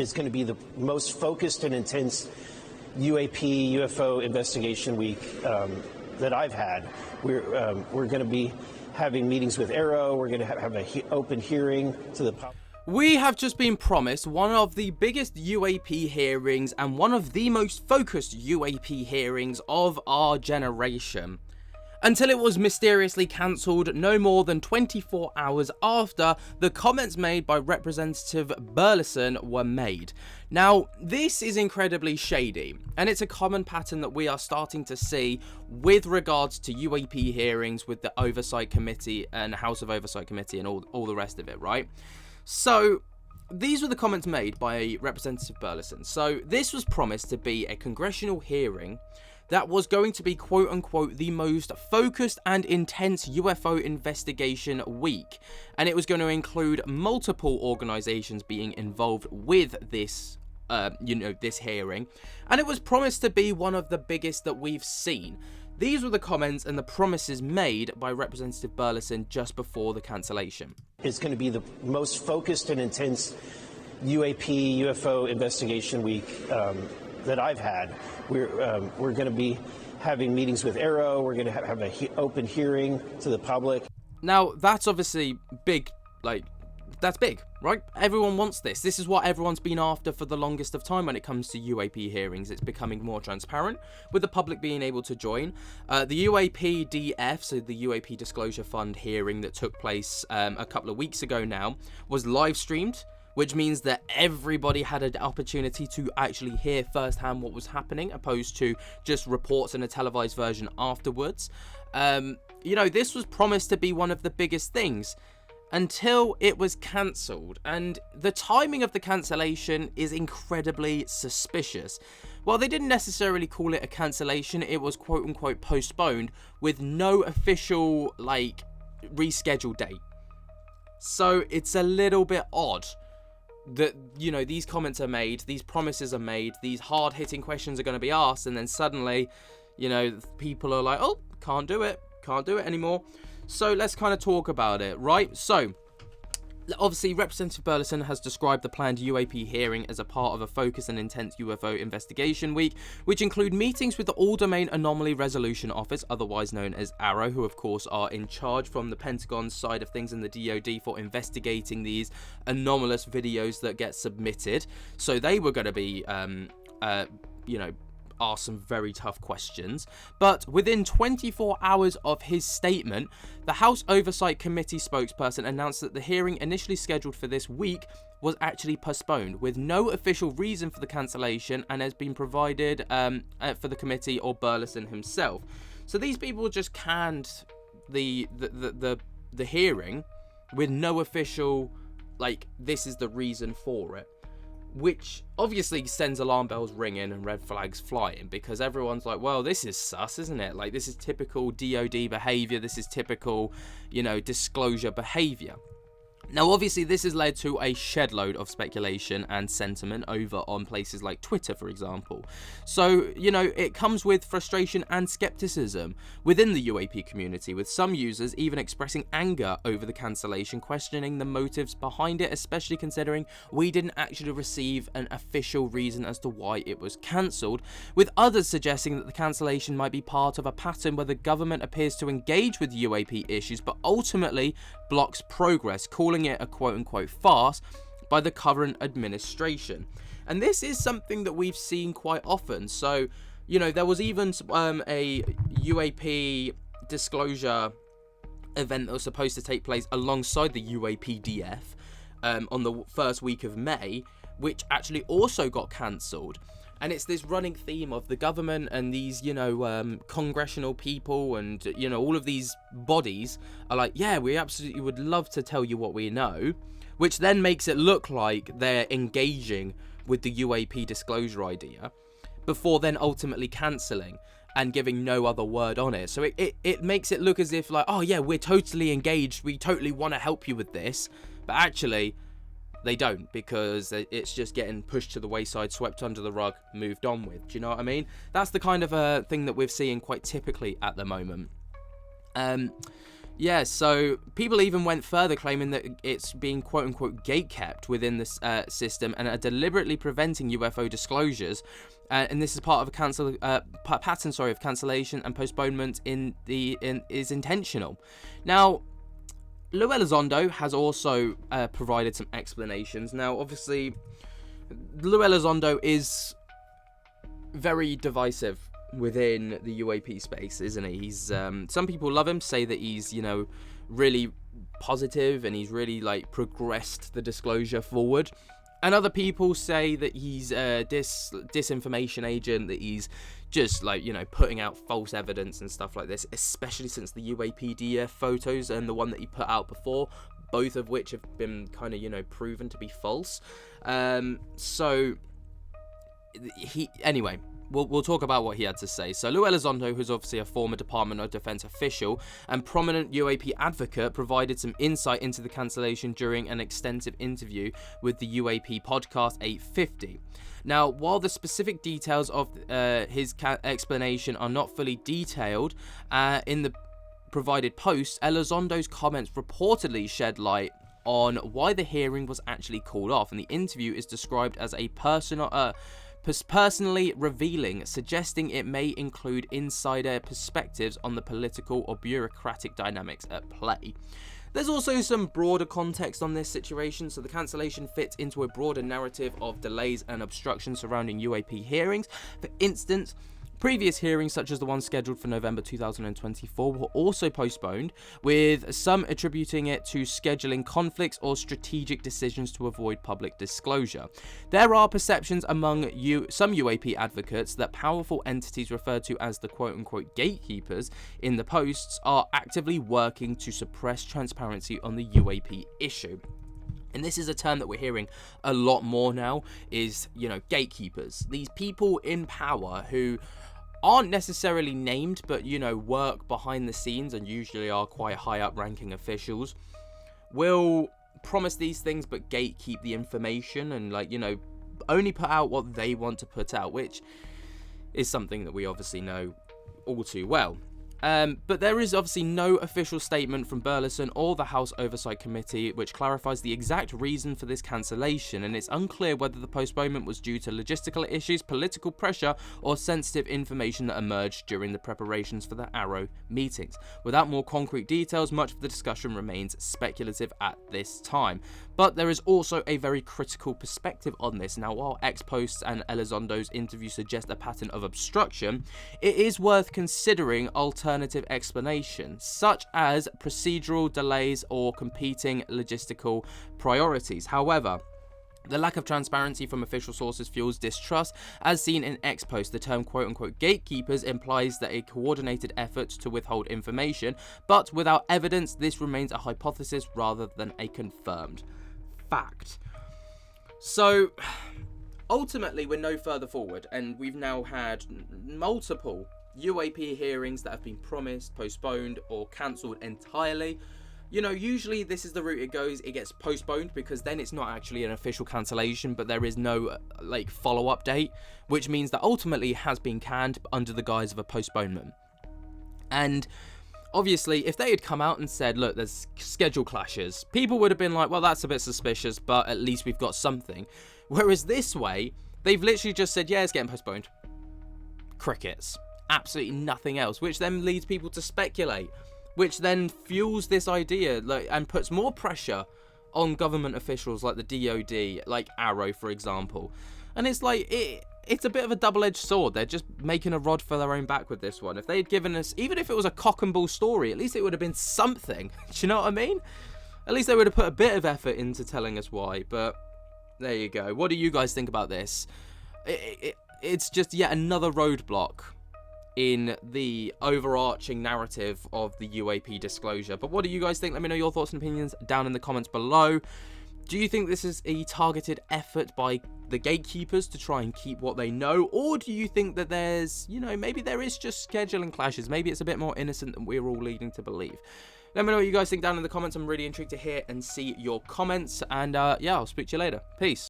It's going to be the most focused and intense UAP UFO investigation week that I've had. We're going to be having meetings with Arrow. We're going to have an open hearing to the public. We have just been promised one of the biggest UAP hearings and one of the most focused UAP hearings of our generation, until it was mysteriously cancelled no more than 24 hours after the comments made by Representative Burleson were made. Now, this is incredibly shady, and it's a common pattern that we are starting to see with regards to UAP hearings with the Oversight Committee and House of Oversight Committee and all the rest of it, right? So, these were the comments made by Representative Burleson. So, this was promised to be a congressional hearing that was going to be quote-unquote the most focused and intense UFO investigation week. And it was going to include multiple organizations being involved with this, this hearing. And it was promised to be one of the biggest that we've seen. These were the comments and the promises made by Representative Burleson just before the cancellation. It's going to be the most focused and intense UAP UFO investigation week that I've had. We're going to be having meetings with Arrow. We're going to have an open hearing to the public. Now, that's obviously big, that's big, right? Everyone wants this. This is what everyone's been after for the longest of time when it comes to UAP hearings. It's becoming more transparent, with the public being able to join. The UAP DF, so the UAP Disclosure Fund hearing that took place a couple of weeks ago now, was live streamed, which means that everybody had an opportunity to actually hear firsthand what was happening, opposed to just reports and a televised version afterwards. This was promised to be one of the biggest things until it was cancelled, and the timing of the cancellation is incredibly suspicious. While they didn't necessarily call it a cancellation, it was quote-unquote postponed with no official, rescheduled date. So it's a little bit odd that, these comments are made, these promises are made, these hard-hitting questions are going to be asked, and then suddenly, people are like, oh, can't do it anymore. So let's kind of talk about it, right? So, obviously, Representative Burleson has described the planned UAP hearing as a part of a focused and intense UFO investigation week, which include meetings with the All-Domain Anomaly Resolution Office, otherwise known as ARROW, who of course are in charge from the Pentagon side of things and the DoD for investigating these anomalous videos that get submitted. So they were going to be, ask some very tough questions. But within 24 hours of his statement, the House Oversight Committee spokesperson announced that the hearing initially scheduled for this week was actually postponed, with no official reason for the cancellation, and has been provided for the committee or Burleson himself. So these people just canned the hearing with no official, this is the reason for it. Which obviously sends alarm bells ringing and red flags flying, because everyone's like, well, this is sus, isn't it? This is typical DoD behavior. This is typical, disclosure behavior. Now, obviously, this has led to a shed load of speculation and sentiment over on places like Twitter, for example. So, it comes with frustration and skepticism within the UAP community, with some users even expressing anger over the cancellation, questioning the motives behind it, especially considering we didn't actually receive an official reason as to why it was cancelled, with others suggesting that the cancellation might be part of a pattern where the government appears to engage with UAP issues, but ultimately blocks progress, calling it a quote-unquote farce by the current administration. And this is something that we've seen quite often. So, there was even a UAP disclosure event that was supposed to take place alongside the UAP DF on the first week of May, which actually also got cancelled. And it's this running theme of the government and these, congressional people and, all of these bodies are like, yeah, we absolutely would love to tell you what we know, which then makes it look like they're engaging with the UAP disclosure idea before then ultimately cancelling and giving no other word on it. So it makes it look as if oh yeah, we're totally engaged, we totally want to help you with this, but actually they don't, because it's just getting pushed to the wayside, swept under the rug, moved on with. Do you know what I mean? That's the kind of thing that we're seeing quite typically at the moment. Yeah, so people even went further, claiming that it's being quote-unquote gate-kept within this system and are deliberately preventing UFO disclosures. And this is part of a pattern, of cancellation and postponement is intentional. Now, Lou Elizondo has also provided some explanations. Now, obviously, Lou Elizondo is very divisive within the UAP space, isn't he? He's some people love him, say that he's, you know, really positive and he's really like progressed the disclosure forward, and other people say that he's a disinformation agent, that he's just like, you know, putting out false evidence and stuff like this, especially since the UAPD photos and the one that he put out before, both of which have been kind of, you know, proven to be false. Anyway, we'll talk about what he had to say. So Lou Elizondo, who's obviously a former Department of Defense official and prominent UAP advocate, provided some insight into the cancellation during an extensive interview with the UAP podcast 850. Now, while the specific details of his explanation are not fully detailed in the provided post, Elizondo's comments reportedly shed light on why the hearing was actually called off, and the interview is described as a personally revealing, suggesting it may include insider perspectives on the political or bureaucratic dynamics at play. There's also some broader context on this situation, so the cancellation fits into a broader narrative of delays and obstructions surrounding UAP hearings. For instance, previous hearings, such as the one scheduled for November 2024, were also postponed, with some attributing it to scheduling conflicts or strategic decisions to avoid public disclosure. There are perceptions among some UAP advocates that powerful entities referred to as the quote-unquote gatekeepers in the posts are actively working to suppress transparency on the UAP issue. And this is a term that we're hearing a lot more now, is, you know, gatekeepers. These people in power who aren't necessarily named, but, you know, work behind the scenes and usually are quite high up ranking officials, will promise these things but gatekeep the information and, like, you know, only put out what they want to put out, which is something that we obviously know all too well. But there is obviously no official statement from Burleson or the House Oversight Committee which clarifies the exact reason for this cancellation, and it's unclear whether the postponement was due to logistical issues, political pressure, or sensitive information that emerged during the preparations for the Arrow meetings. Without more concrete details, much of the discussion remains speculative at this time. But there is also a very critical perspective on this. Now, while X-Posts and Elizondo's interview suggest a pattern of obstruction, it is worth considering alternative explanations, such as procedural delays or competing logistical priorities. However, the lack of transparency from official sources fuels distrust. As seen in X-Post, the term quote-unquote gatekeepers implies that a coordinated effort to withhold information, but without evidence, this remains a hypothesis rather than a confirmed fact. So, ultimately, we're no further forward, and we've now had multiple UAP hearings that have been promised, postponed, or cancelled entirely. You know, usually this is the route it goes. It gets postponed because then it's not actually an official cancellation, but there is no like follow-up date, which means that ultimately it has been canned under the guise of a postponement. And obviously, if they had come out and said, look, there's schedule clashes, people would have been like, well, that's a bit suspicious, but at least we've got something. Whereas this way, they've literally just said, yeah, it's getting postponed. Crickets. Absolutely nothing else, which then leads people to speculate, which then fuels this idea, like, and puts more pressure on government officials like the DOD, like Arrow, for example. And it's like, it's a bit of a double-edged sword. They're just making a rod for their own back with this one. If they'd given us, even if it was a cock and bull story, at least it would have been something. Do you know what I mean? At least they would have put a bit of effort into telling us why. But there you go. What do you guys think about this? It's just yet another roadblock in the overarching narrative of the UAP disclosure. But what do you guys think? Let me know your thoughts and opinions down in the comments below. Do you think this is a targeted effort by the gatekeepers to try and keep what they know? Or do you think that there's, you know, maybe there is just scheduling clashes? Maybe it's a bit more innocent than we're all leading to believe. Let me know what you guys think down in the comments. I'm really intrigued to hear and see your comments. And yeah, I'll speak to you later. Peace.